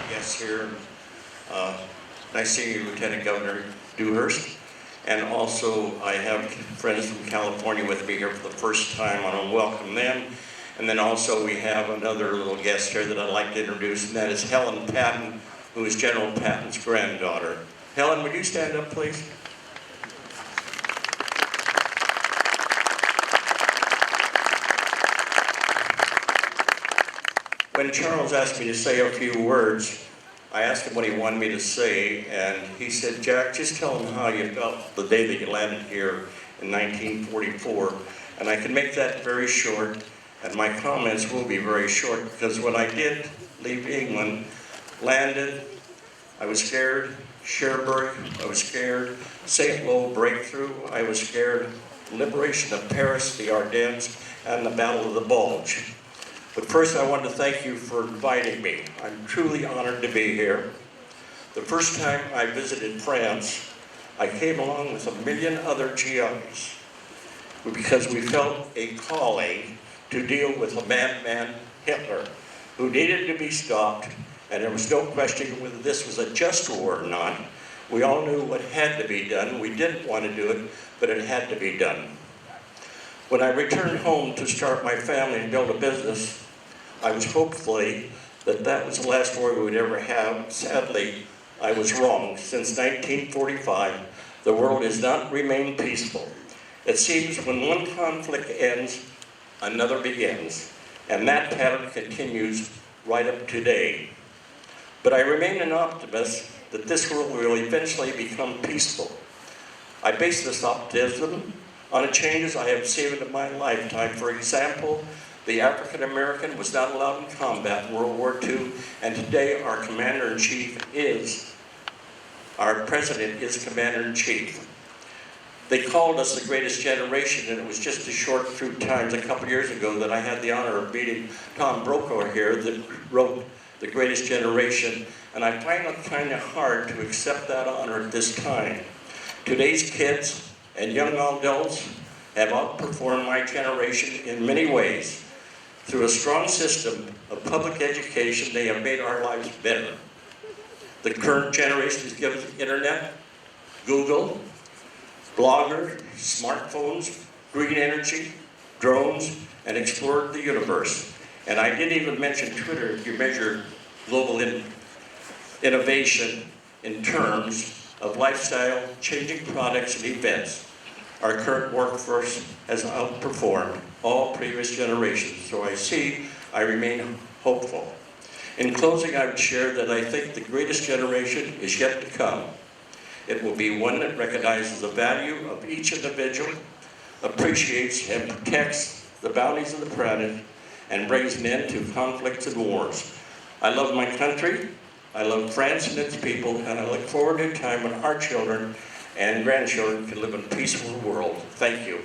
Yes, here. Nice seeing you, Lieutenant Governor Dewhurst. And also, I have friends from California with me here for the first time. I want to welcome them. And then also, we have another little guest here that I'd like to introduce, and that is Helen Patton, who is General Patton's granddaughter. Helen, would you stand up, please? When Charles asked me to say a few words, I asked him what he wanted me to say, and he said, Jack, just tell him how you felt the day that you landed here in 1944. And I can make that very short, and my comments will be very short, because when I did leave England, landed, I was scared. Cherbourg, I was scared. St. Lo breakthrough, I was scared. Liberation of Paris, the Ardennes, and the Battle of the Bulge. But first, I want to thank you for inviting me. I'm truly honored to be here. The first time I visited France, I came along with 1 million other GIs because we felt a calling to deal with a madman Hitler who needed to be stopped, and there was no question whether this was a just war or not. We all knew what had to be done. We didn't want to do it, but it had to be done. When I returned home to start my family and build a business, I was hopefully that was the last war we would ever have. Sadly, I was wrong. Since 1945, the world has not remained peaceful. It seems when one conflict ends, another begins. And that pattern continues right up to today. But I remain an optimist that this world will eventually become peaceful. I base this optimism on the changes I have seen in my lifetime. For example, the African American was not allowed in combat in World War II, and today our president is commander-in-chief. They called us the greatest generation, and it was just a short few times a couple years ago that I had the honor of meeting Tom Brokaw here that wrote The Greatest Generation, and I find it kind of hard to accept that honor at this time. Today's kids and young adults have outperformed my generation in many ways. Through a strong system of public education, they have made our lives better. The current generation is given the internet, Google, bloggers, smartphones, green energy, drones, and explored the universe. And I didn't even mention Twitter if you measure global innovation in terms of lifestyle, changing products and events. Our current workforce has outperformed all previous generations, so I remain hopeful. In closing, I would share that I think the greatest generation is yet to come. It will be one that recognizes the value of each individual, appreciates and protects the bounties of the planet, and brings an end to conflicts and wars. I love my country, I love France and its people, and I look forward to a time when our children and grandchildren can live in a peaceful world. Thank you.